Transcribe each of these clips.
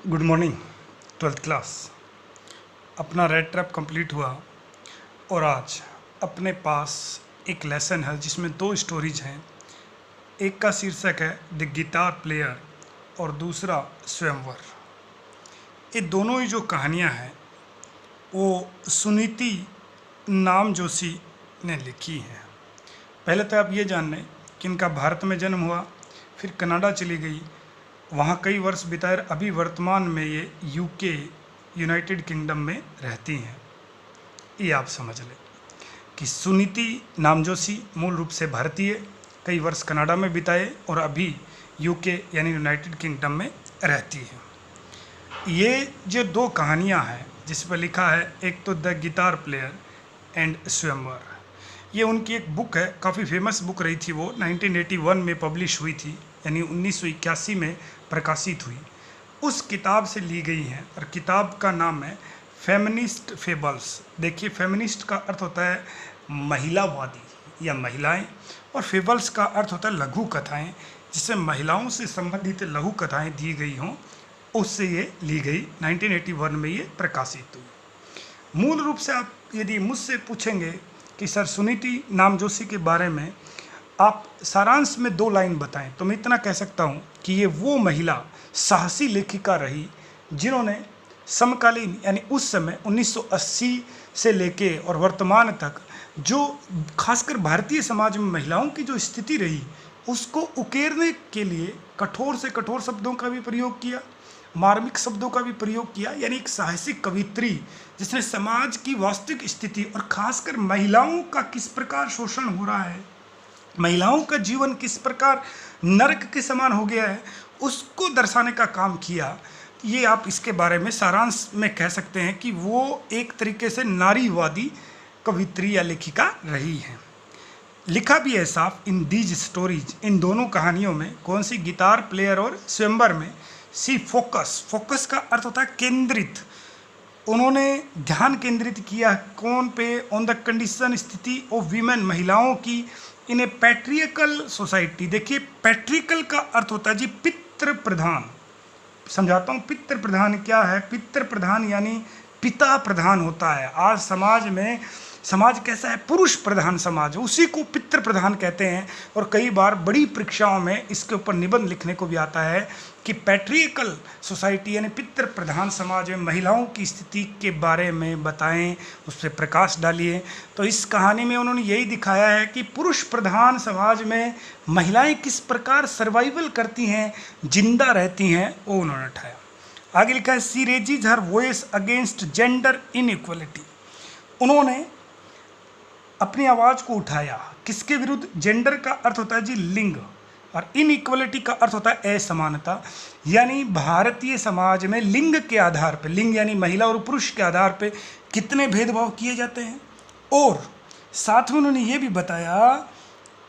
Good morning 12th class. अपना red trap complete हुआ और आज अपने पास एक लेसन है जिसमें दो स्टोरीज हैं। एक का शीर्षक है द गिटार प्लेयर और दूसरा स्वयंवर। ये दोनों ही जो कहानियां हैं वो सुनीति नामजोशी ने लिखी हैं। पहले तो आप ये जान लें कि इनका भारत में जन्म हुआ, फिर कनाडा चली गई, वहाँ कई वर्ष बिताए, अभी वर्तमान में ये यूके यूनाइटेड किंगडम में रहती हैं। ये आप समझ लें कि सुनीति नामजोशी मूल रूप से भारतीय, कई वर्ष कनाडा में बिताए और अभी यूके यानी यूनाइटेड किंगडम में रहती हैं। ये जो दो कहानियाँ हैं जिस पर लिखा है, एक तो द गिटार प्लेयर एंड स्वयंवर, ये उनकी एक बुक है, काफ़ी फेमस बुक रही थी। वो 1981 में पब्लिश हुई थी, यानी 1981 में प्रकाशित हुई। उस किताब से ली गई हैं और किताब का नाम है फेमिनिस्ट फेबल्स। देखिए, फेमिनिस्ट का अर्थ होता है महिलावादी या महिलाएं, और फेबल्स का अर्थ होता है लघु कथाएं, जिससे महिलाओं से संबंधित लघु कथाएं दी गई हों, उससे ये ली गई। 1981 में ये प्रकाशित हुई। मूल रूप से आप यदि मुझसे पूछेंगे कि सर सुनीति नामजोशी के बारे में आप सारांश में 2 लाइन बताएं, तो मैं इतना कह सकता हूं कि ये वो महिला साहसी लेखिका रही जिन्होंने समकालीन यानी उस समय 1980 से लेके और वर्तमान तक जो खासकर भारतीय समाज में महिलाओं की जो स्थिति रही उसको उकेरने के लिए कठोर से कठोर शब्दों का भी प्रयोग किया, मार्मिक शब्दों का भी प्रयोग किया। यानी एक साहसिक कवित्री जिसने समाज की वास्तविक स्थिति और खासकर महिलाओं का किस प्रकार शोषण हो रहा है, महिलाओं का जीवन किस प्रकार नरक के समान हो गया है, उसको दर्शाने का काम किया। ये आप इसके बारे में सारांश में कह सकते हैं कि वो एक तरीके से नारीवादी कवित्री या लेखिका रही है। लिखा भी है साफ इन दीज स्टोरीज, इन दोनों कहानियों में, कौन सी, गिटार प्लेयर और स्वयंवर में, सी फोकस का अर्थ होता है केंद्रित। उन्होंने ध्यान केंद्रित किया कौन पे, ऑन द कंडीशन, स्थिति ऑफ वीमेन, महिलाओं की, इन ए पैट्रियकल सोसाइटी। देखिए, पैट्रिकल का अर्थ होता है जी पितृ प्रधान। समझाता हूँ पितृ प्रधान क्या है। पितृ प्रधान यानी पिता प्रधान होता है। आज समाज में समाज कैसा है, पुरुष प्रधान समाज, उसी को पितृ प्रधान कहते हैं। और कई बार बड़ी परीक्षाओं में इसके ऊपर निबंध लिखने को भी आता है कि पैट्रियकल सोसाइटी यानी पितृ प्रधान समाज में महिलाओं की स्थिति के बारे में बताएं, उस पर प्रकाश डालिए। तो इस कहानी में उन्होंने यही दिखाया है कि पुरुष प्रधान समाज में महिलाएं किस प्रकार सर्वाइवल करती हैं, जिंदा रहती हैं, वो उन्होंने उठाया। आगे लिखा है she raises her voice against gender inequality. उन्होंने अपनी आवाज़ को उठाया किसके विरुद्ध, जेंडर का अर्थ होता है जी लिंग, और इनइक्वलिटी का अर्थ होता है असमानता। यानी भारतीय समाज में लिंग के आधार पर, लिंग यानी महिला और पुरुष के आधार पर कितने भेदभाव किए जाते हैं। और साथ में उन्होंने ये भी बताया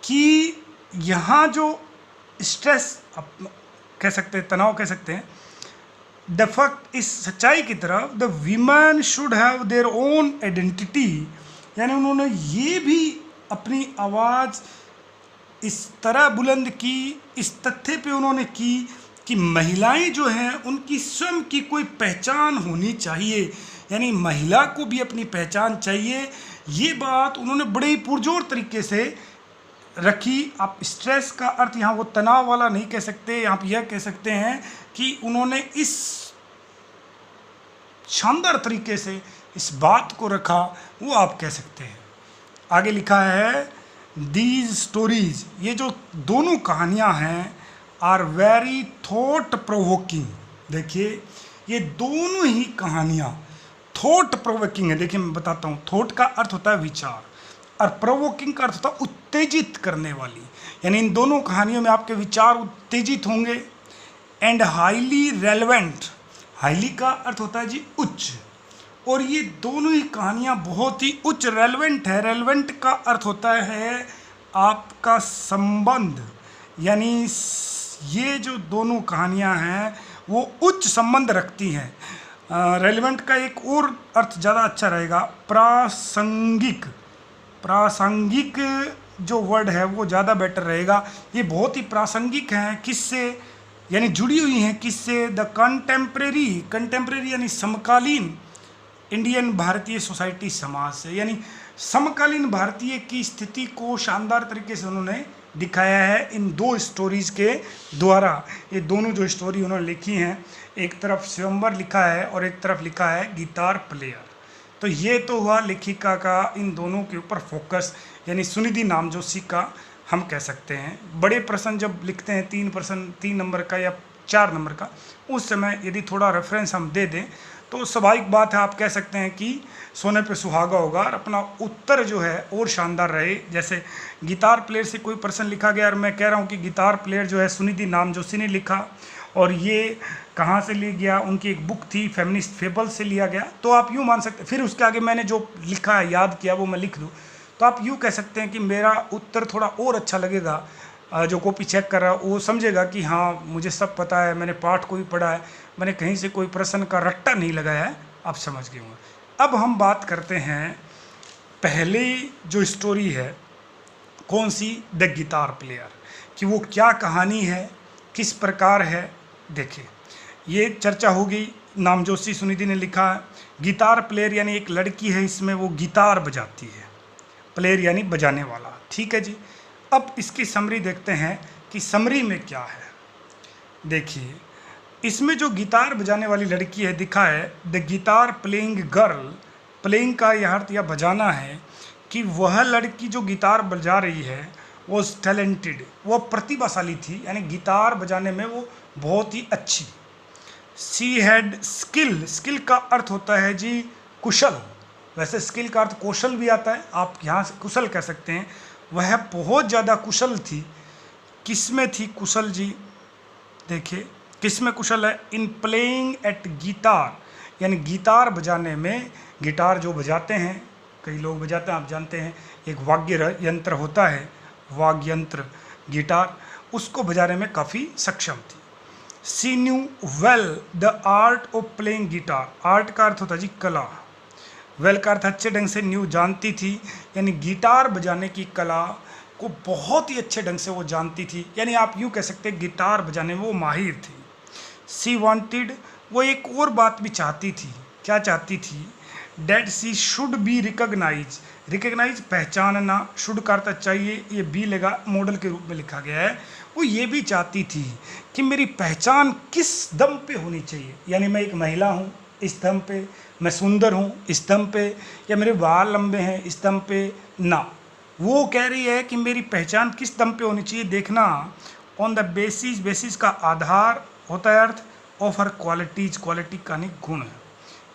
कि यहाँ जो स्ट्रेस कह सकते हैं, तनाव कह सकते हैं, द फैक्ट, इस सच्चाई की तरफ, the women should have their own identity. यानी उन्होंने ये भी अपनी आवाज़ इस तरह बुलंद की, इस तथ्य पे उन्होंने की कि महिलाएं जो हैं उनकी स्वयं की कोई पहचान होनी चाहिए, यानी महिला को भी अपनी पहचान चाहिए। ये बात उन्होंने बड़े ही पुरजोर तरीके से रखी। आप स्ट्रेस का अर्थ यहाँ वो तनाव वाला नहीं कह सकते, आप यह कह सकते हैं कि उन्होंने इस शानदार तरीके से इस बात को रखा, वो आप कह सकते हैं। आगे लिखा है दीज स्टोरीज, ये जो दोनों कहानियाँ हैं, आर वेरी थॉट प्रोवोकिंग। देखिए, ये दोनों ही कहानियाँ थॉट प्रोवोकिंग है। देखिए, मैं बताता हूँ, थॉट का अर्थ होता है विचार और प्रोवोकिंग का अर्थ होता है उत्तेजित करने वाली। यानी इन दोनों कहानियों में आपके विचार उत्तेजित होंगे। एंड हाईली रेलेवेंट, हाईली का अर्थ होता है जी उच्च, और ये दोनों ही कहानियाँ बहुत ही उच्च रेलेवेंट है। रेलेवेंट का अर्थ होता है आपका संबंध, यानी ये जो दोनों कहानियाँ हैं वो उच्च संबंध रखती हैं। रेलेवेंट का एक और अर्थ ज़्यादा अच्छा रहेगा, प्रासंगिक। प्रासंगिक जो वर्ड है वो ज़्यादा बेटर रहेगा। ये बहुत ही प्रासंगिक हैं, किससे, यानी जुड़ी हुई हैं किससे? द कंटेम्प्रेरी यानी समकालीन इंडियन भारतीय सोसाइटी समाज से, यानी समकालीन भारतीय की स्थिति को शानदार तरीके से उन्होंने दिखाया है इन दो स्टोरीज के द्वारा। ये दोनों जो स्टोरी उन्होंने लिखी हैं, एक तरफ स्वयंवर लिखा है और एक तरफ लिखा है गिटार प्लेयर। तो ये तो हुआ लेखिका का इन दोनों के ऊपर फोकस, यानी सुनिधि नामजोशी का हम कह सकते हैं। बड़े प्रश्न जब लिखते हैं 3 नंबर का या 4 नंबर का, उस समय यदि थोड़ा रेफरेंस हम दे दें तो स्वाभाविक बात है, आप कह सकते हैं कि सोने पे सुहागा होगा और अपना उत्तर जो है और शानदार रहे। जैसे गिटार प्लेयर से कोई प्रश्न लिखा गया और मैं कह रहा हूँ कि गिटार प्लेयर जो है सुनिधि नामजोशी ने लिखा और ये कहाँ से लिया गया, उनकी एक बुक थी फेमिनिस्ट फेबल से लिया गया, तो आप यूँ मान सकते। फिर उसके आगे मैंने जो लिखा है, याद किया, वो मैं लिख दूँ, तो आप यूँ कह सकते हैं कि मेरा उत्तर थोड़ा और अच्छा लगेगा। जो कॉपी चेक कर रहा है वो समझेगा कि हाँ मुझे सब पता है, मैंने पाठ को भी पढ़ा है, मैंने कहीं से कोई प्रश्न का रट्टा नहीं लगाया है, आप समझ गए होंगे। अब हम बात करते हैं पहली जो स्टोरी है, कौन सी? द गिटार प्लेयर, कि वो क्या कहानी है, किस प्रकार है। देखिए, ये चर्चा हो गई, नामजोशी सुनिधि ने लिखा है। गिटार प्लेयर यानी एक लड़की है, इसमें वो गिटार बजाती है, प्लेयर यानी बजाने वाला, ठीक है जी। अब इसकी समरी देखते हैं कि समरी में क्या है। देखिए, इसमें जो गिटार बजाने वाली लड़की है दिखा है the guitar playing girl. Playing का यह अर्थ या बजाना है कि वह लड़की जो गिटार बजा रही है वो टैलेंटेड, वो प्रतिभाशाली थी, यानी गिटार बजाने में वो बहुत ही अच्छी। सी हैड स्किल, स्किल का अर्थ होता है जी कुशल, वैसे स्किल का अर्थ कौशल भी आता है, आप यहाँ से कुशल कह सकते हैं। वह बहुत ज़्यादा कुशल थी। किस में थी कुशल जी? देखिए किस में कुशल है? इन प्लेइंग एट गिटार, यानी गिटार बजाने में। गिटार जो बजाते हैं, कई लोग बजाते हैं, आप जानते हैं, एक वाद्य यंत्र होता है, वाद्य यंत्र गिटार, उसको बजाने में काफ़ी सक्षम थी। She knew well the art of playing guitar. Art का अर्थ होता है जी कला, वेल का अर्थ अच्छे ढंग से, न्यू जानती थी, यानी गिटार बजाने की कला को बहुत ही अच्छे ढंग से वो जानती थी, यानी आप यूँ कह सकते हैं गिटार बजाने में वो माहिर थी। सी वांटेड, वो एक और बात भी चाहती थी। क्या चाहती थी? That she should be recognize, recognize पहचानना, शुड का अर्थ चाहिए, ये बी लगा, मॉडल के रूप में लिखा गया है। वो ये भी चाहती थी कि मेरी पहचान किस दम पे होनी चाहिए, यानी मैं एक महिला हूँ इस दम पे, मैं सुंदर हूँ इस दम पे, या मेरे बाल लंबे हैं इस दम पे ना। वो कह रही है कि मेरी पहचान किस दम पे होनी चाहिए, देखना। ऑन द बेसिस, बेसिस का आधार होता है अर्थ, ऑफ हर क्वालिटीज, क्वालिटी का नहीं गुण है,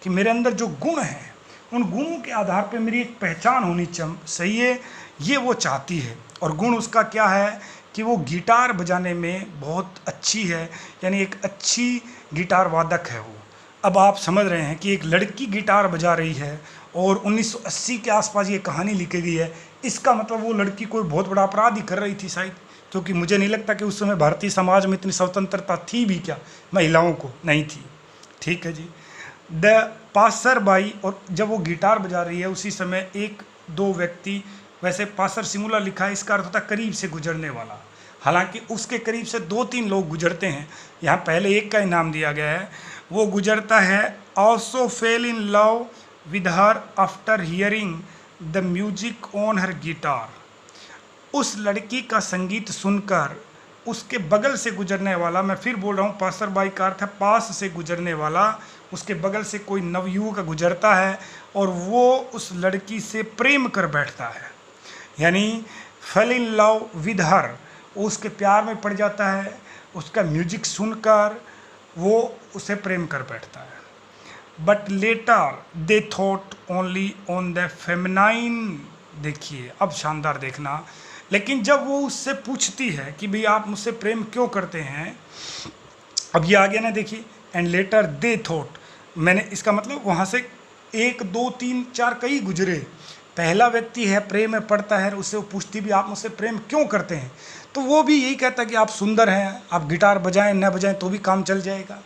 कि मेरे अंदर जो गुण हैं उन गुणों के आधार पे मेरी एक पहचान होनी सही है, ये वो चाहती है। और गुण उसका क्या है कि वो गिटार बजाने में बहुत अच्छी है, यानी एक अच्छी गिटार वादक है वो। अब आप समझ रहे हैं कि एक लड़की गिटार बजा रही है और 1980 के आसपास ये कहानी लिखी गई है, इसका मतलब वो लड़की कोई बहुत बड़ा अपराध ही कर रही थी शायद, क्योंकि मुझे नहीं लगता कि उस समय भारतीय समाज में इतनी स्वतंत्रता थी भी क्या, महिलाओं को नहीं थी, ठीक है जी। द पासर बाई, और जब वो गिटार बजा रही है उसी समय एक दो व्यक्ति, वैसे पासर सिंगुलर लिखा है, इसका अर्थ होता है करीब से गुजरने वाला, हालांकि उसके करीब से 2-3 लोग गुजरते हैं, यहाँ पहले एक का ही नाम दिया गया है। वो गुजरता है। Also fail in love with her after hearing the music on her guitar. उस लड़की का संगीत सुनकर उसके बगल से गुजरने वाला, मैं फिर बोल रहा हूँ, पासर बाई का अर्थ है पास से गुजरने वाला, उसके बगल से कोई नवयुवक गुजरता है और वो उस लड़की से प्रेम कर बैठता है, यानी fail in love with her, उसके प्यार में पड़ जाता है, उसका म्यूजिक सुनकर वो उसे प्रेम कर बैठता है। But later they thought only on the feminine. देखिए अब शानदार देखना, लेकिन जब वो उससे पूछती है कि भाई आप मुझसे प्रेम क्यों करते हैं, अब ये आ गया ना, देखिए, एंड लेटर दे थॉट, मैंने इसका मतलब वहाँ से 1 2 3 4 कई गुजरे, पहला व्यक्ति है प्रेम में पड़ता है, उससे वो पूछती भी आप मुझसे प्रेम क्यों करते हैं, तो वो भी यही कहता है कि आप सुंदर हैं, आप गिटार बजाएं न बजाएं तो भी काम चल जाएगा,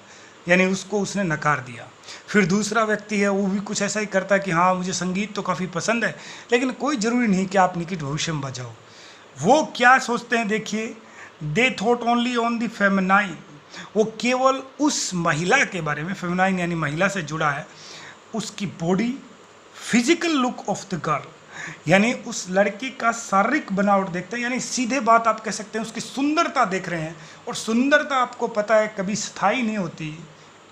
यानी उसको उसने नकार दिया। फिर दूसरा व्यक्ति है, वो भी कुछ ऐसा ही करता है कि हाँ मुझे संगीत तो काफ़ी पसंद है, लेकिन कोई ज़रूरी नहीं कि आप निकट भविष्य में बजाओ। वो क्या सोचते हैं, देखिए, they thought only on the feminine, वो केवल उस महिला के बारे में, फेमिनाइन यानी महिला से जुड़ा है, उसकी body, physical look of the girl, यानी उस लड़की का शारीरिक बनावट देखते हैं, यानी सीधे बात आप कह सकते हैं उसकी सुंदरता देख रहे हैं। और सुंदरता आपको पता है कभी स्थायी नहीं होती,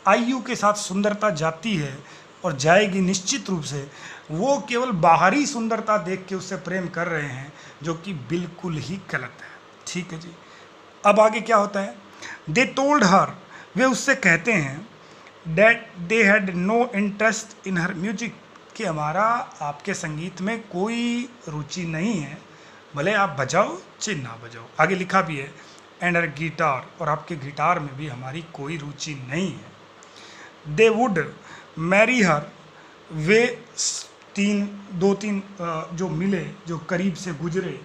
आयु के साथ सुंदरता जाती है और जाएगी निश्चित रूप से। वो केवल बाहरी सुंदरता देख के उससे प्रेम कर रहे हैं, जो कि बिल्कुल ही गलत है। ठीक है जी। अब आगे क्या होता है, दे टोल्ड हर, वे उससे कहते हैं, that they had no interest in her music, कि हमारा आपके संगीत में कोई रुचि नहीं है, भले आप बजाओ चाहे ना बजाओ। आगे लिखा भी है, एंड हर गिटार, और आपके गिटार में भी हमारी कोई रुचि नहीं है। दे वुड मैरी हर, वे दो तीन जो मिले, जो करीब से गुजरे,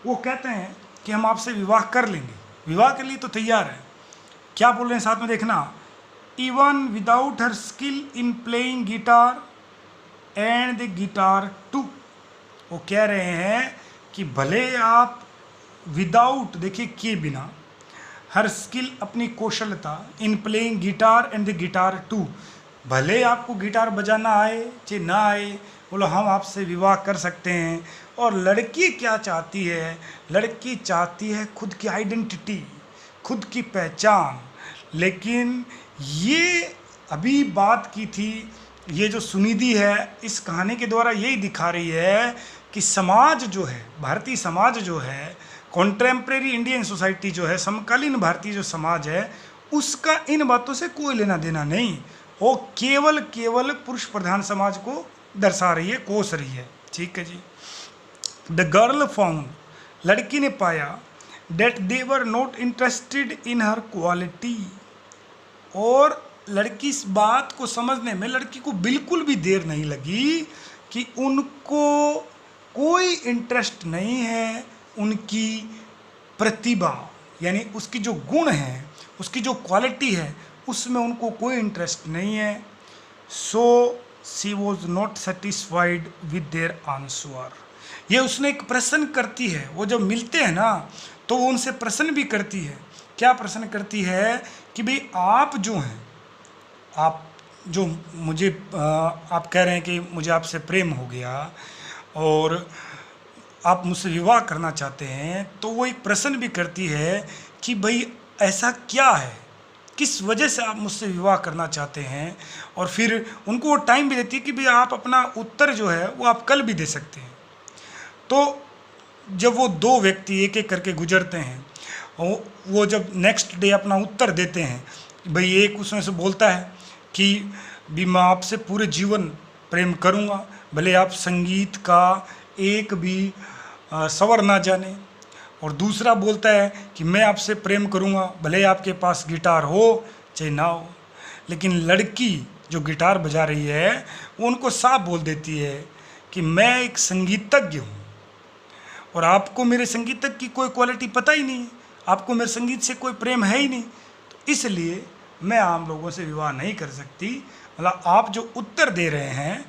वो कहते हैं कि हम आपसे विवाह कर लेंगे, विवाह के लिए तो तैयार है। क्या बोल रहे हैं साथ में देखना, even without her skill in playing guitar and the guitar too. वो कह रहे हैं कि भले आप विदाउट, देखिए के बिना, हर स्किल अपनी कौशलता, in playing guitar and the guitar too, भले आपको गिटार बजाना आए चाहे ना आए, बोलो हम आपसे विवाह कर सकते हैं। और लड़की क्या चाहती है, लड़की चाहती है खुद की आइडेंटिटी, खुद की पहचान। लेकिन ये अभी बात की थी, ये जो सुनिधि है इस कहानी के द्वारा यही दिखा रही है कि समाज जो है, भारतीय समाज जो है, कॉन्टेम्प्रेरी इंडियन सोसाइटी जो है, समकालीन भारतीय जो समाज है, उसका इन बातों से कोई लेना देना नहीं। वो केवल पुरुष प्रधान समाज को दर्शा रही है, कोस रही है। ठीक है जी। द गर्ल फाउंड, लड़की ने पाया, that they were not interested in her quality, और लड़की इस बात को समझने में लड़की को बिल्कुल भी देर नहीं लगी कि उनको कोई इंटरेस्ट नहीं है उनकी प्रतिभा, यानी उसकी जो गुण है, उसकी जो क्वालिटी है, उसमें उनको कोई इंटरेस्ट नहीं है। So she was not satisfied with their answer. ये उसने एक प्रश्न करती है, वो जब मिलते हैं ना तो वो उनसे प्रश्न भी करती है। क्या प्रश्न करती है कि भाई आप जो हैं, आप जो मुझे आप कह रहे हैं कि मुझे आपसे प्रेम हो गया और आप मुझसे विवाह करना चाहते हैं, तो वो एक प्रश्न भी करती है कि भाई ऐसा क्या है, किस वजह से आप मुझसे विवाह करना चाहते हैं। और फिर उनको वो टाइम भी देती है कि भाई आप अपना उत्तर जो है वो आप कल भी दे सकते हैं। तो जब वो दो व्यक्ति एक एक करके गुजरते हैं, वो जब नेक्स्ट डे अपना उत्तर देते हैं, भाई एक उसमें से बोलता है कि भी मैं आपसे पूरे जीवन प्रेम करूँगा, भले आप संगीत का एक भी स्वर ना जाने। और दूसरा बोलता है कि मैं आपसे प्रेम करूँगा, भले आपके पास गिटार हो चाहे ना हो। लेकिन लड़की जो गिटार बजा रही है वो उनको साफ बोल देती है कि मैं एक संगीतज्ञ हूँ और आपको मेरे संगीतज्ञ की कोई क्वालिटी पता ही नहीं है, आपको मेरे संगीत से कोई प्रेम है ही नहीं, तो इसलिए मैं आम लोगों से विवाह नहीं कर सकती। मतलब आप जो उत्तर दे रहे हैं,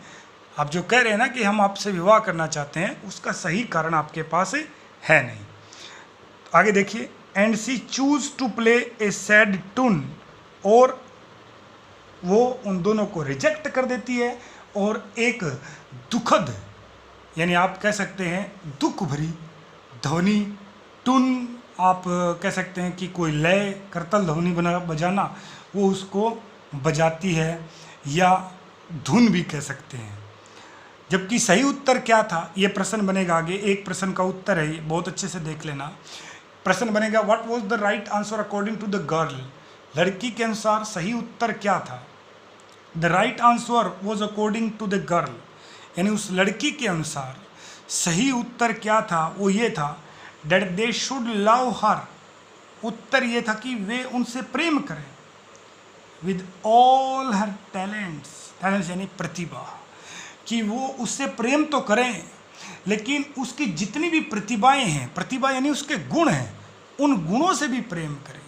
आप जो कह रहे हैं ना कि हम आपसे विवाह करना चाहते हैं, उसका सही कारण आपके पास है नहीं। आगे देखिए, and she choose to play a sad tune, और वो उन दोनों को रिजेक्ट कर देती है और एक दुखद, यानी आप कह सकते हैं दुख भरी ध्वनि, टून आप कह सकते हैं कि कोई लय करतल ध्वनि बजाना, वो उसको बजाती है, या धुन भी कह सकते हैं। जबकि सही उत्तर क्या था, ये प्रश्न बनेगा आगे, एक प्रश्न का उत्तर है, ये बहुत अच्छे से देख लेना। प्रश्न बनेगा, what was the right answer according to the girl. लड़की के अनुसार सही उत्तर क्या था? The right answer was according to the girl, यानी उस लड़की के अनुसार सही उत्तर क्या था? वो ये था, that they should love her. उत्तर ये था कि वे उनसे प्रेम करें, with all her talents, talents यानी प्रतिभा, कि वो उससे प्रेम तो करें लेकिन उसकी जितनी भी प्रतिभाएं हैं, प्रतिभा यानी उसके गुण हैं, उन गुणों से भी प्रेम करें।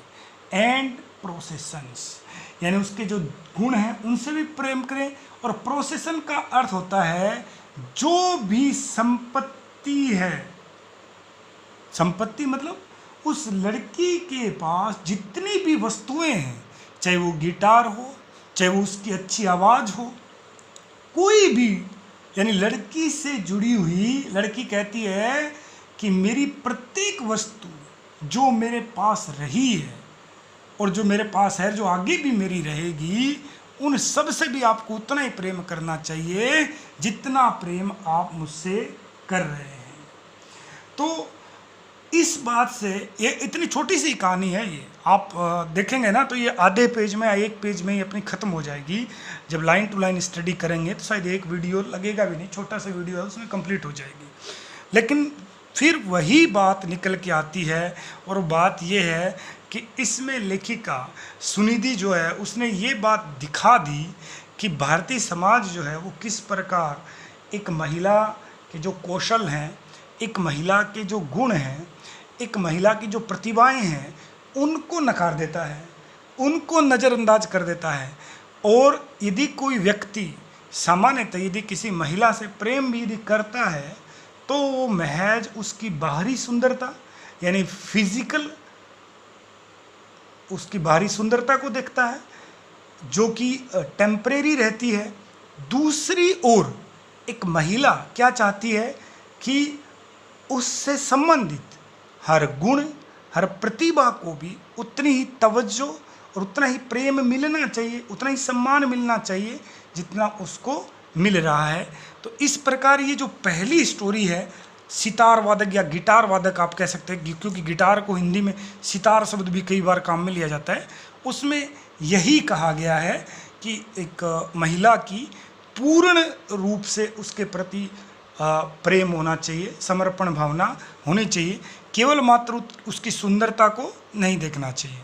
एंड प्रोसेसन्स, यानी उसके जो गुण हैं उनसे भी प्रेम करें। और प्रोसेसन का अर्थ होता है जो भी संपत्ति है, संपत्ति मतलब उस लड़की के पास जितनी भी वस्तुएं हैं, चाहे वो गिटार हो, चाहे वो उसकी अच्छी आवाज़ हो, कोई भी, यानी लड़की से जुड़ी हुई, लड़की कहती है कि मेरी प्रत्येक वस्तु जो मेरे पास रही है और जो मेरे पास है, जो आगे भी मेरी रहेगी, उन सब से भी आपको उतना ही प्रेम करना चाहिए जितना प्रेम आप मुझसे कर रहे हैं। तो इस बात से, ये इतनी छोटी सी कहानी है, ये आप देखेंगे ना तो ये आधे पेज में, एक पेज में ही अपनी ख़त्म हो जाएगी। जब लाइन टू लाइन स्टडी करेंगे तो शायद एक वीडियो लगेगा भी नहीं, छोटा सा वीडियो है, उसमें कंप्लीट हो जाएगी। लेकिन फिर वही बात निकल के आती है, और बात ये है कि इसमें लेखिका सुनिधि जो है, उसने ये बात दिखा दी कि भारतीय समाज जो है वो किस प्रकार एक महिला के जो कौशल हैं, एक महिला के जो गुण हैं, एक महिला की जो प्रतिभाएं हैं, उनको नकार देता है, उनको नज़रअंदाज कर देता है। और यदि कोई व्यक्ति सामान्यतः यदि किसी महिला से प्रेम भी यदि करता है तो वो महज उसकी बाहरी सुंदरता, यानी फिजिकल, उसकी बाहरी सुंदरता को देखता है, जो कि टेम्परेरी रहती है। दूसरी ओर एक महिला क्या चाहती है कि उससे संबंधित हर गुण, हर प्रतिभा को भी उतनी ही तवज्जो और उतना ही प्रेम मिलना चाहिए, उतना ही सम्मान मिलना चाहिए जितना उसको मिल रहा है। तो इस प्रकार ये जो पहली स्टोरी है, सितार वादक या गिटार वादक आप कह सकते हैं, क्योंकि गिटार को हिंदी में सितार शब्द भी कई बार काम में लिया जाता है, उसमें यही कहा गया है कि एक महिला की पूर्ण रूप से उसके प्रति प्रेम होना चाहिए, समर्पण भावना होनी चाहिए, केवल मात्र उसकी सुंदरता को नहीं देखना चाहिए।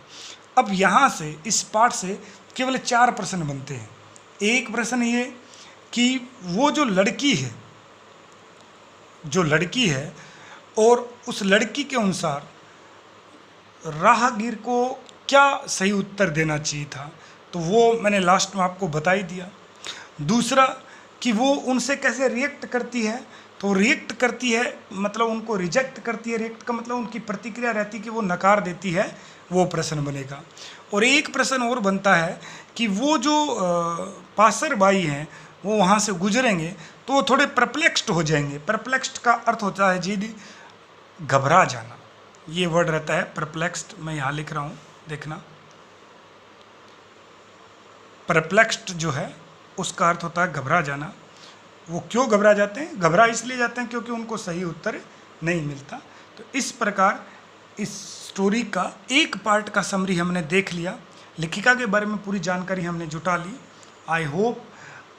अब यहाँ से, इस पाठ से केवल 4 प्रश्न बनते हैं। एक प्रश्न ये कि वो जो लड़की है और उस लड़की के अनुसार राहगीर को क्या सही उत्तर देना चाहिए था, तो वो मैंने लास्ट में आपको बता ही दिया। दूसरा कि वो उनसे कैसे रिएक्ट करती है, तो रिएक्ट करती है मतलब उनको रिजेक्ट करती है, रिएक्ट का मतलब उनकी प्रतिक्रिया रहती है कि वो नकार देती है, वो प्रश्न बनेगा। और एक प्रश्न और बनता है कि वो जो पासर बाई हैं वो वहाँ से गुजरेंगे तो वो थोड़े परप्लेक्स्ड हो जाएंगे। परप्लेक्स्ड का अर्थ होता है जी घबरा जाना, ये वर्ड रहता है परप्लेक्स्ड, मैं यहाँ लिख रहा हूँ, देखना। परप्लेक्स्ड जो है उसका अर्थ होता है घबरा जाना। वो क्यों घबरा जाते हैं? घबरा इसलिए जाते हैं क्योंकि उनको सही उत्तर नहीं मिलता। तो इस प्रकार इस स्टोरी का एक पार्ट का समरी हमने देख लिया, लेखिका के बारे में पूरी जानकारी हमने जुटा ली। आई होप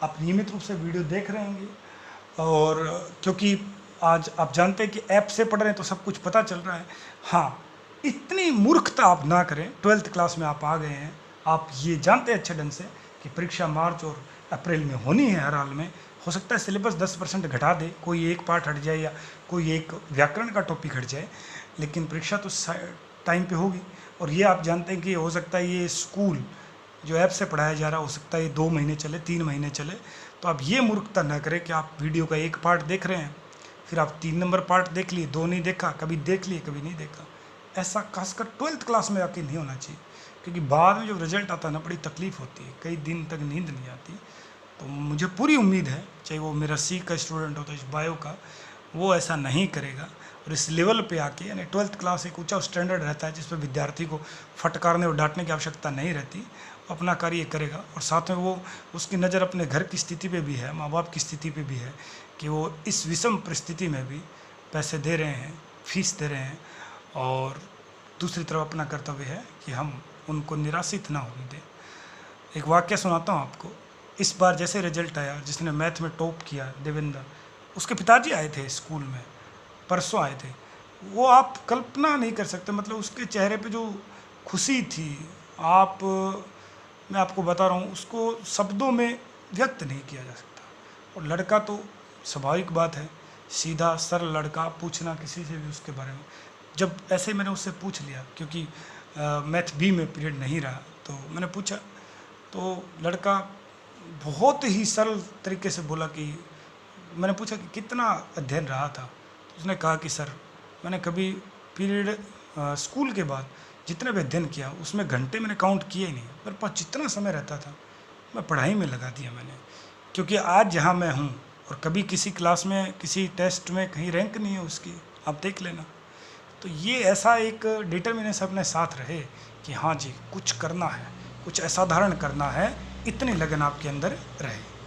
आप नियमित रूप से वीडियो देख रहे होंगे, और क्योंकि आज आप जानते हैं कि ऐप से पढ़ रहे हैं तो सब कुछ पता चल रहा है। हाँ, इतनी मूर्खता आप ना करें, 12th क्लास में आप आ गए हैं, आप ये जानते हैं अच्छे ढंग से कि परीक्षा मार्च और अप्रैल में होनी है। हर हाल में हो सकता है सिलेबस 10% घटा दे, कोई एक पार्ट हट जाए या कोई एक व्याकरण का टॉपिक हट जाए, लेकिन परीक्षा तो टाइम पे होगी। और ये आप जानते हैं कि हो सकता है ये स्कूल जो ऐप से पढ़ाया जा रहा, हो सकता है ये 2 महीने चले, 3 महीने चले। तो आप ये मूर्खता ना करें कि आप वीडियो का एक पार्ट देख रहे हैं, फिर आप 3 नंबर पार्ट देख लिए, 2 नहीं देखा, कभी देख लिए कभी नहीं देखा। ऐसा खासकर 12th क्लास में आके नहीं होना चाहिए, क्योंकि बाद में जब रिजल्ट आता है ना, बड़ी तकलीफ़ होती है, कई दिन तक नींद नहीं आती। तो मुझे पूरी उम्मीद है, चाहे वो मेरा सी का स्टूडेंट हो तो इस बायो का, वो ऐसा नहीं करेगा। और इस लेवल पे आके, यानी 12th क्लास एक ऊंचा स्टैंडर्ड रहता है जिस पर विद्यार्थी को फटकारने और डांटने की आवश्यकता नहीं रहती, अपना कार्य करेगा। और साथ में वो उसकी नज़र अपने घर की स्थिति पे भी है, माँ बाप की स्थिति पे भी है कि वो इस विषम परिस्थिति में भी पैसे दे रहे हैं, फीस दे रहे हैं, और दूसरी तरफ अपना कर्तव्य है कि हम उनको निराशित ना होने दें। एक वाक्य सुनाता हूँ आपको। इस बार जैसे रिजल्ट आया, जिसने मैथ में टॉप किया, देवेंद्र, उसके पिताजी आए थे स्कूल में, परसों आए थे। वो आप कल्पना नहीं कर सकते, मतलब उसके चेहरे पे जो खुशी थी, मैं आपको बता रहा हूँ, उसको शब्दों में व्यक्त नहीं किया जा सकता। और लड़का तो स्वाभाविक बात है, सीधा सरल लड़का, पूछना किसी से भी उसके बारे में। जब ऐसे मैंने उससे पूछ लिया, क्योंकि मैथ बी में पीरियड नहीं रहा, तो मैंने पूछा, तो लड़का बहुत ही सरल तरीके से बोला कि मैंने पूछा कि कितना अध्ययन रहा था। उसने कहा कि सर, मैंने कभी पीरियड स्कूल के बाद जितने भी अध्ययन किया उसमें घंटे मैंने काउंट किए ही नहीं, मेरे पास जितना समय रहता था मैं पढ़ाई में लगा दिया मैंने। क्योंकि आज जहाँ मैं हूँ और कभी किसी क्लास में किसी टेस्ट में कहीं रैंक नहीं है उसकी, आप देख लेना। तो ये ऐसा एक डिटर्मिनेशन अपने साथ रहे कि हाँ जी कुछ करना है, कुछ असाधारण करना है, इतनी लगन आपके अंदर रहे।